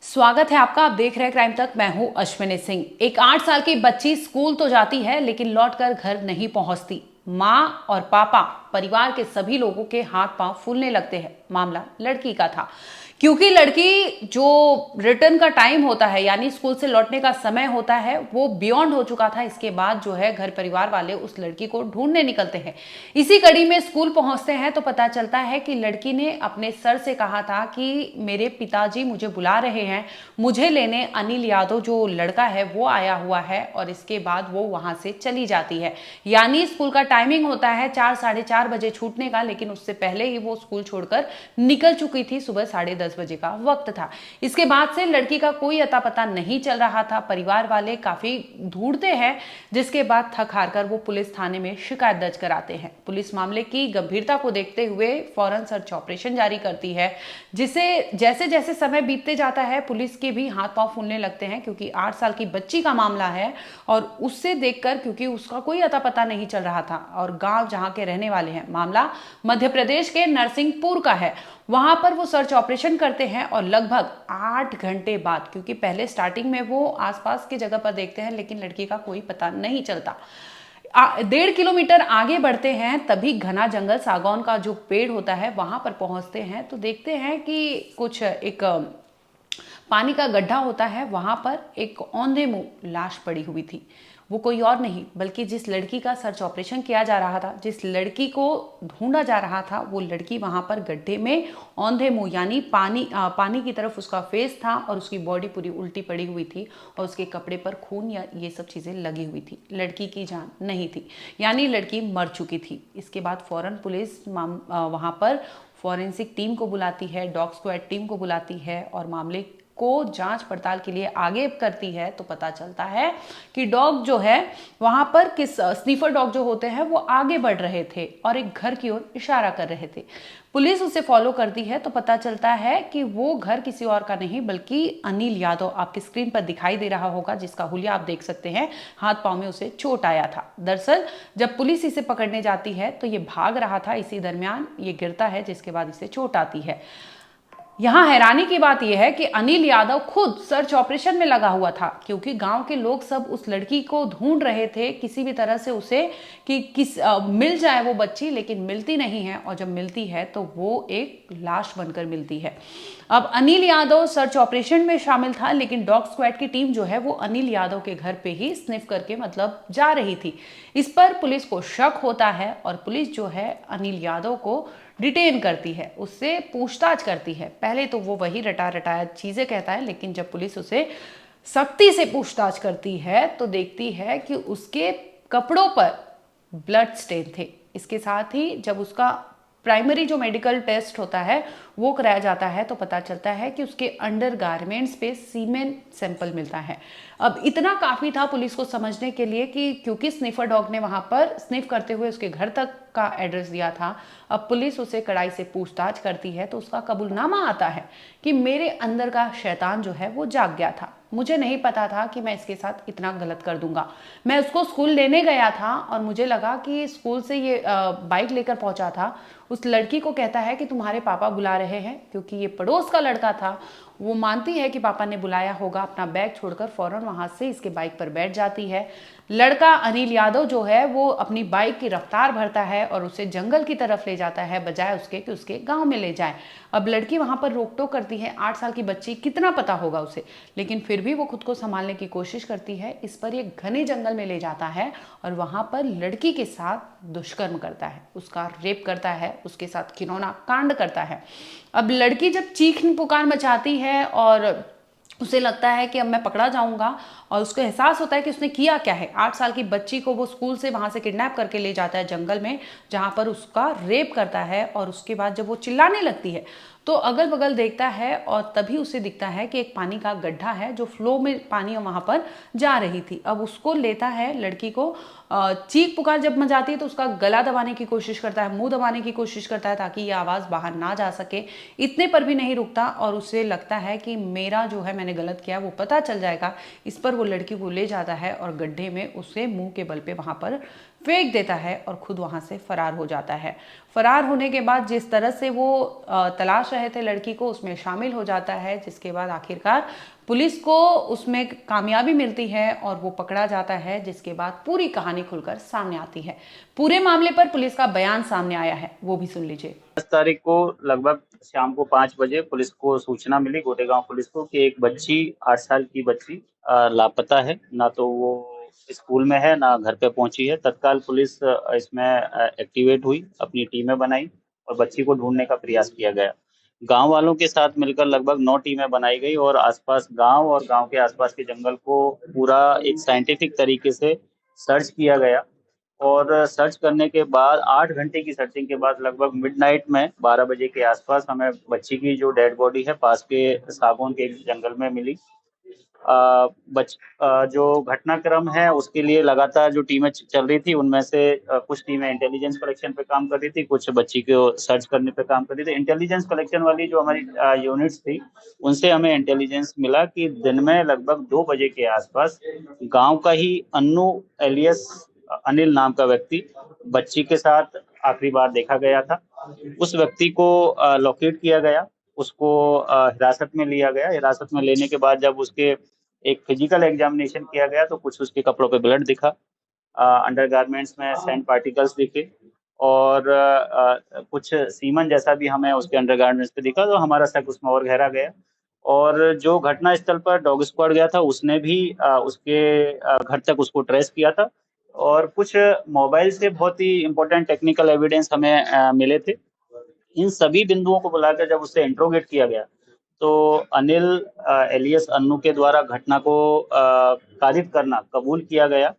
स्वागत है आपका। आप देख रहे हैं क्राइम तक। मैं हूं अश्विनी सिंह। एक 8 साल की बच्ची स्कूल तो जाती है लेकिन लौटकर घर नहीं पहुंचती। मां और पापा, परिवार के सभी लोगों के हाथ पांव फूलने लगते हैं। मामला लड़की का था, क्योंकि लड़की जो रिटर्न का टाइम होता है यानी स्कूल से लौटने का समय होता है वो बियॉन्ड हो चुका था। इसके बाद जो है घर परिवार वाले उस लड़की को ढूंढने निकलते हैं। इसी कड़ी में स्कूल पहुंचते हैं तो पता चलता है कि लड़की ने अपने सर से कहा था कि मेरे पिताजी मुझे बुला रहे हैं, मुझे लेने अनिल यादव जो लड़का है वो आया हुआ है। और इसके बाद वो वहां से चली जाती है। यानी स्कूल का टाइमिंग होता है 4 साढ़े 4 बजे छूटने का, लेकिन उससे पहले ही वो स्कूल छोड़कर निकल चुकी थी। सुबह 10:30 बजे का वक्त था। इसके बाद से लड़की का कोई अता पता नहीं चल रहा था। परिवार वाले काफी ढूंढते हैं, जिसके बाद थक हार कर वो पुलिस थाने में शिकायत दर्ज कराते हैं। पुलिस मामले की गंभीरता को देखते हुए फौरन सर्च ऑपरेशन जारी करती है, जिसे जैसे जैसे समय बीतते जाता है पुलिस के भी हाथ पांव फूलने लगते हैं, क्योंकि 8 साल की बच्ची का मामला है। और उससे देखकर, क्योंकि उसका कोई अता पता नहीं चल रहा था और गांव जहां के रहने वाले हैं, मामला मध्य प्रदेश के नरसिंहपुर का है, वहां पर वो सर्च ऑपरेशन करते हैं। और लगभग 8 घंटे बाद, क्योंकि पहले स्टार्टिंग में वो आसपास की जगह पर देखते हैं लेकिन लड़की का कोई पता नहीं चलता। 1.5 किलोमीटर आगे बढ़ते हैं, तभी घना जंगल सागौन का जो पेड़ होता है वहां पर पहुंचते हैं तो देखते हैं कि कुछ एक पानी का गड्ढा होता है, वहां पर एक औंधे मुंह लाश पड़ी हुई थी। वो कोई और नहीं बल्कि जिस लड़की का सर्च ऑपरेशन किया जा रहा था, जिस लड़की को ढूंढा जा रहा था, वो लड़की वहां पर गड्ढे में औंधे मुंह यानी पानी की तरफ उसका फेस था और उसकी बॉडी पूरी उल्टी पड़ी हुई थी और उसके कपड़े पर खून या ये सब चीजें लगी हुई थी। लड़की की जान नहीं थी, यानी लड़की मर चुकी थी। इसके बाद फौरन पुलिस वहां पर फॉरेंसिक टीम को बुलाती है, डॉग स्क्वाड टीम को बुलाती है और मामले को जांच पड़ताल के लिए आगे करती है। तो पता चलता है कि डॉग जो है वहां पर स्नीफर डॉग जो होते हैं वो आगे बढ़ रहे थे और एक घर की ओर इशारा कर रहे थे। पुलिस उसे फॉलो करती है तो पता चलता है कि वो घर किसी और का नहीं बल्कि अनिल यादव, आपकी स्क्रीन पर दिखाई दे रहा होगा, जिसका हुलिया आप देख सकते हैं। हाथ पांव में उसे चोट आया था। दरअसल जब पुलिस इसे पकड़ने जाती है तो ये भाग रहा था, इसी दरमियान ये गिरता है, जिसके बाद इसे चोट आती है। यहां हैरानी की बात यह है कि अनिल यादव खुद सर्च ऑपरेशन में लगा हुआ था, क्योंकि गांव के लोग सब उस लड़की को ढूंढ रहे थे किसी भी तरह से उसे कि मिल जाए वो बच्ची, लेकिन मिलती नहीं है। और जब मिलती है तो वो एक लाश बनकर मिलती है। अब अनिल यादव सर्च ऑपरेशन में शामिल था, लेकिन डॉग स्क्वाड की टीम जो है वो अनिल यादव के घर पे ही स्निफ करके मतलब जा रही थी। इस पर पुलिस को शक होता है और पुलिस जो है अनिल यादव को डिटेन करती है, उससे पूछताछ करती है। पहले तो वो वही रटा रटाया चीजें कहता है, लेकिन जब पुलिस उसे सख्ती से पूछताछ करती है तो देखती है कि उसके कपड़ों पर ब्लड स्टेन थे। इसके साथ ही जब उसका प्राइमरी जो मेडिकल टेस्ट होता है वो कराया जाता है तो पता चलता है कि उसके अंडर गारमेंट्स पे सीमेन सैंपल मिलता है। अब इतना काफी था पुलिस को समझने के लिए कि क्योंकि स्निफर डॉग ने वहां पर स्निफ करते हुए उसके घर तक का एड्रेस दिया था। अब पुलिस उसे कड़ाई से पूछताछ करती है तो उसका कबूलनामा आता है कि मेरे अंदर का शैतान जो है वो जाग गया था, मुझे नहीं पता था कि मैं इसके साथ इतना गलत कर दूंगा। मैं उसको स्कूल लेने गया था और मुझे लगा कि स्कूल से ये बाइक लेकर पहुंचा था। उस लड़की को कहता है कि तुम्हारे पापा बुला रहे हैं, क्योंकि ये पड़ोस का लड़का था। वो मानती है कि पापा ने बुलाया होगा, अपना बैग छोड़कर फौरन वहां से इसके बाइक पर बैठ जाती है। लड़का अनिल यादव जो है वो अपनी बाइक की रफ्तार भरता है और उसे जंगल की तरफ ले जाता है, बजाय उसके कि उसके गांव में ले जाए। अब लड़की वहां पर रोक टोक करती है, 8 साल की बच्ची, कितना पता होगा उसे, लेकिन फिर भी वो खुद को संभालने की कोशिश करती है। इस पर एक घने जंगल में ले जाता है और वहां पर लड़की के साथ दुष्कर्म करता है, उसका रेप करता है, उसके साथ घिनौना कांड करता है। अब लड़की जब चीख पुकार मचाती है और उसे लगता है कि अब मैं पकड़ा जाऊंगा, और उसको एहसास होता है कि उसने किया क्या है। 8 साल की बच्ची को वो स्कूल से वहां से किडनैप करके ले जाता है जंगल में, जहां पर उसका रेप करता है। और उसके बाद जब वो चिल्लाने लगती है तो अगल बगल देखता है और तभी उसे दिखता है कि एक पानी का गड्ढा है, जो फ्लो में पानी वहां पर जा रही थी। अब उसको लेता है, लड़की को चीख पुकार जब मचाती है तो उसका गला दबाने की कोशिश करता है, मुंह दबाने की कोशिश करता है, ताकि ये आवाज बाहर ना जा सके। इतने पर भी नहीं रुकता और उसे लगता है कि मेरा जो है मैंने गलत किया वो पता चल जाएगा। इस पर वो लड़की को ले जाता है और गड्ढे में उसे मुंह के बल पे वहां पर फेंक देता है और खुद वहां से फरार हो जाता है। फरार होने के बाद जिस तरह से वो तलाश रहे थे लड़की को, उसमें शामिल हो जाता है, जिसके बाद आखिरकार पुलिस को उसमें कामयाबी मिलती है और वो पकड़ा जाता है, जिसके बाद पूरी कहानी खुलकर सामने आती है। पूरे मामले पर पुलिस का बयान सामने आया है, वो भी सुन लीजिए। 10 तारीख को लगभग शाम को 5 बजे पुलिस को सूचना मिली, गोटेगांव पुलिस को, कि एक बच्ची, 8 साल की बच्ची लापता है। ना तो वो स्कूल में है, ना घर पे पहुंची है। तत्काल पुलिस इसमें एक्टिवेट हुई, अपनी टीमें बनाई और बच्ची को ढूंढने का प्रयास किया गया। गांव वालों के साथ मिलकर लगभग 9 टीमें बनाई गई और आसपास गांव और गांव के आसपास के जंगल को पूरा एक साइंटिफिक तरीके से सर्च किया गया। और सर्च करने के बाद 8 घंटे की सर्चिंग के बाद लगभग मिडनाइट में 12 बजे के आसपास हमें बच्ची की जो डेड बॉडी है पास के सागौन के एक जंगल में मिली। जो घटनाक्रम है उसके लिए लगातार जो टीमें चल रही थी, उनमें से कुछ टीमें इंटेलिजेंस कलेक्शन पे काम कर रही थी, कुछ बच्ची को सर्च करने पे काम कर रही थी। इंटेलिजेंस कलेक्शन वाली जो हमारी यूनिट्स थी, उनसे हमें इंटेलिजेंस मिला कि दिन में लगभग 2 बजे के आसपास गांव का ही अन्नू एलियस अनिल नाम का व्यक्ति बच्ची के साथ आखिरी बार देखा गया था। उस व्यक्ति को लोकेट किया गया, उसको हिरासत में लिया गया। हिरासत में लेने के बाद जब उसके एक फिजिकल एग्जामिनेशन किया गया तो कुछ उसके कपड़ों पे ब्लड दिखा, अंडरगारमेंट्स में सैंड पार्टिकल्स दिखे और कुछ सीमन जैसा भी हमें उसके अंडरगारमेंट्स पे दिखा। तो हमारा शक उसमें और गहरा गया और जो घटना स्थल पर डॉग स्क्वाड गया था उसने भी उसके घर तक उसको ट्रेस किया था और कुछ मोबाइल से बहुत ही इंपॉर्टेंट टेक्निकल एविडेंस हमें मिले थे। इन सभी बिंदुओं को बुलाकर जब उससे इंट्रोगेट किया गया तो अनिल एलियस अन्नू के द्वारा घटना को कारित करना कबूल किया गया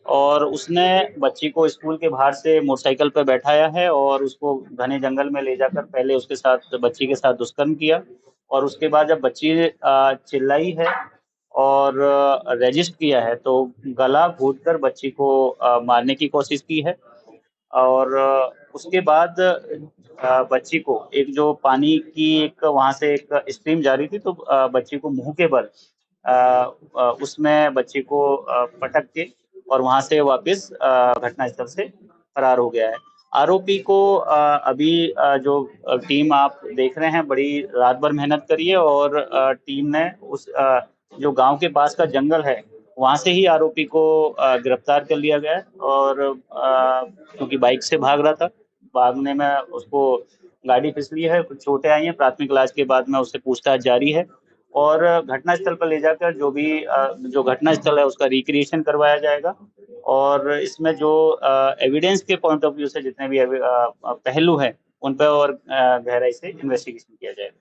और उसने बच्ची को स्कूल के बाहर से मोटरसाइकिल पर बैठाया है और उसको घने जंगल में ले जाकर पहले उसके साथ बच्ची के साथ दुष्कर्म किया और उसके बाद जब बच्ची चिल्लाई है और रजिस्ट किया है तो गला घोंटकर बच्ची को मारने की कोशिश की है। और उसके बाद बच्ची को एक जो पानी की एक वहां से एक स्ट्रीम जा रही थी तो बच्ची को मुंह के बल उसमें बच्ची को पटक के और वहां से वापस घटनास्थल से फरार हो गया है। आरोपी को अभी जो टीम आप देख रहे हैं बड़ी रात भर मेहनत करी है और टीम ने उस जो गांव के पास का जंगल है वहां से ही आरोपी को गिरफ्तार कर लिया गया है और क्योंकि बाइक से भाग रहा था, भागने में उसको गाड़ी फिसली है, कुछ चोटें आई हैं। प्राथमिक इलाज के बाद में उससे पूछताछ जारी है और घटनास्थल पर ले जाकर जो भी जो घटनास्थल है उसका रिक्रिएशन करवाया जाएगा और इसमें जो एविडेंस के पॉइंट ऑफ व्यू से जितने भी पहलू हैं उन पर और गहराई से इन्वेस्टिगेशन किया जाएगा।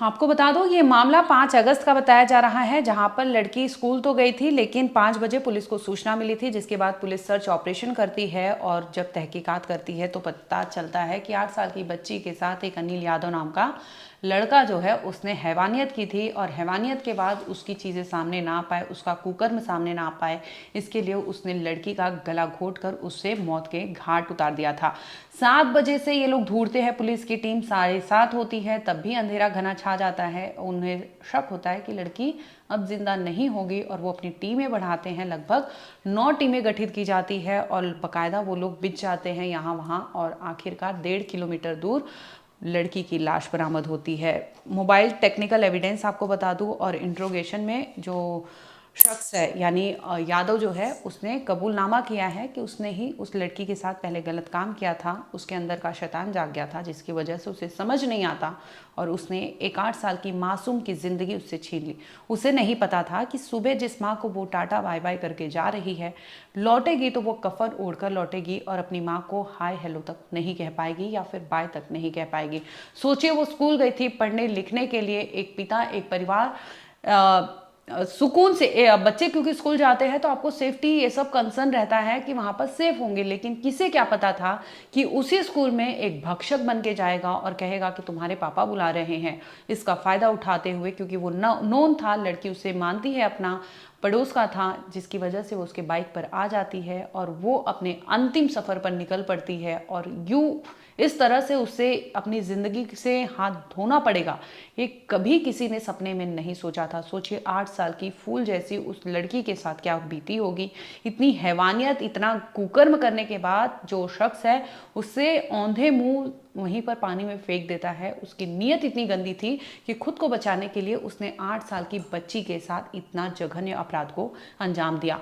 आपको बता दो ये मामला 5 अगस्त का बताया जा रहा है, जहां पर लड़की स्कूल तो गई थी लेकिन 5 बजे पुलिस को सूचना मिली थी, जिसके बाद पुलिस सर्च ऑपरेशन करती है और जब तहकीकात करती है तो पता चलता है कि 8 साल की बच्ची के साथ एक अनिल यादव नाम का लड़का जो है उसने हैवानियत की थी और हैवानियत के बाद उसकी चीज़ें सामने ना आ पाए, उसका कुकर्म सामने ना आ पाए, इसके लिए उसने लड़की का गला घोंट कर उससे मौत के घाट उतार दिया था। 7 बजे से ये लोग ढूंढते हैं, पुलिस की टीम 7:30 होती है, तब भी अंधेरा घना छा जाता है। उन्हें शक होता है कि लड़की अब जिंदा नहीं होगी और वो अपनी टीमें बढ़ाते हैं। लगभग 9 टीमें गठित की जाती है और बाकायदा वो लोग बिछ जाते हैं यहाँ वहाँ और आखिरकार 1.5 किलोमीटर दूर लड़की की लाश बरामद होती है। मोबाइल टेक्निकल एविडेंस आपको बता दूं और इंट्रोगेशन में जो शख्स है यानी यादव जो है उसने कबूलनामा किया है कि उसने ही उस लड़की के साथ पहले गलत काम किया था। उसके अंदर का शैतान जाग गया था जिसकी वजह से उसे समझ नहीं आता और उसने एक 8 साल की मासूम की ज़िंदगी उससे छीन ली। उसे नहीं पता था कि सुबह जिस माँ को वो टाटा बाय बाय करके जा रही है, लौटेगी तो वो कफन ओढ़कर लौटेगी और अपनी माँ को हाय हेलो तक नहीं कह पाएगी या फिर बाय तक नहीं कह पाएगी। सोचिए वो स्कूल गई थी पढ़ने लिखने के लिए, एक पिता एक परिवार सुकून से बच्चे क्योंकि स्कूल जाते हैं तो आपको सेफ्टी ये सब कंसर्न रहता है कि वहाँ पर सेफ होंगे, लेकिन किसे क्या पता था कि उसी स्कूल में एक भक्षक बन के जाएगा और कहेगा कि तुम्हारे पापा बुला रहे हैं। इसका फ़ायदा उठाते हुए क्योंकि वो नोन था, लड़की उसे मानती है अपना, पड़ोस का था, जिसकी वजह से वो उसके बाइक पर आ जाती है और वो अपने अंतिम सफ़र पर निकल पड़ती है और यूं इस तरह से उसे अपनी ज़िंदगी से हाथ धोना पड़ेगा, ये कभी किसी ने सपने में नहीं सोचा था। सोचिए 8 साल की फूल जैसी उस लड़की के साथ क्या बीती होगी। इतनी हैवानियत, इतना कुकर्म करने के बाद जो शख्स है उसे औंधे मुंह वहीं पर पानी में फेंक देता है। उसकी नीयत इतनी गंदी थी कि खुद को बचाने के लिए उसने 8 साल की बच्ची के साथ इतना जघन्य अपराध को अंजाम दिया।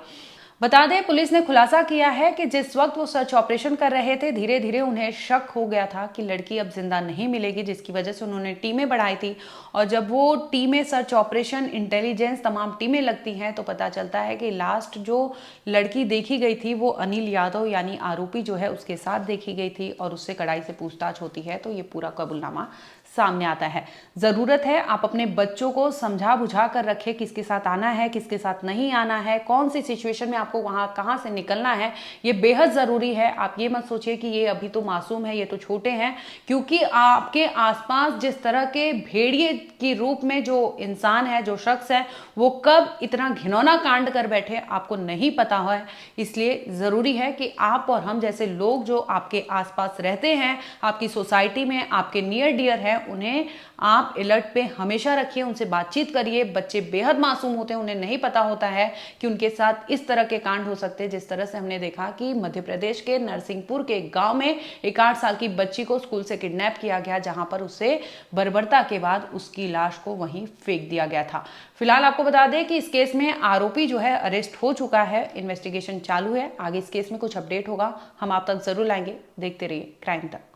बता दें, पुलिस ने खुलासा किया है कि जिस वक्त वो सर्च ऑपरेशन कर रहे थे, धीरे धीरे उन्हें शक हो गया था कि लड़की अब जिंदा नहीं मिलेगी, जिसकी वजह से उन्होंने टीमें बढ़ाई थी। और जब वो टीमें, सर्च ऑपरेशन, इंटेलिजेंस, तमाम टीमें लगती हैं तो पता चलता है कि लास्ट जो लड़की देखी गई थी वो अनिल यादव यानी आरोपी जो है उसके साथ देखी गई थी और उससे कड़ाई से पूछताछ होती है तो ये पूरा कबूलनामा सामने आता है। ज़रूरत है आप अपने बच्चों को समझा बुझा कर रखें, किसके साथ आना है, किसके साथ नहीं आना है, कौन सी सिचुएशन में आपको वहाँ कहाँ से निकलना है, ये बेहद ज़रूरी है। आप ये मत सोचिए कि ये अभी तो मासूम है, ये तो छोटे हैं, क्योंकि आपके आसपास जिस तरह के भेड़िए की रूप में जो इंसान है, जो शख्स है, वो कब इतना घिनौना कांड कर बैठे आपको नहीं पता है। इसलिए ज़रूरी है कि आप और हम जैसे लोग जो आपके आसपास रहते हैं, आपकी सोसाइटी में आपके नियर डियर हैं, उन्हें आप अलर्ट पे हमेशा रखिए, उनसे बातचीत करिए। बच्चे बेहद मासूम होते हैं, उन्हें नहीं पता होता है कि उनके साथ इस तरह के कांड हो सकते हैं। जिस तरह से हमने देखा कि मध्य प्रदेश के नरसिंहपुर के गांव में एक 8 साल की बच्ची को स्कूल से किडनैप किया गया, जहां पर उसे बर्बरता के बाद उसकी लाश को वहीं फेंक दिया गया था। फिलहाल आपको बता दें कि इस केस में आरोपी जो है अरेस्ट हो चुका है, इन्वेस्टिगेशन चालू है। आगे इस केस में कुछ अपडेट होगा हम आप तक जरूर लाएंगे। देखते रहिए क्राइम तक।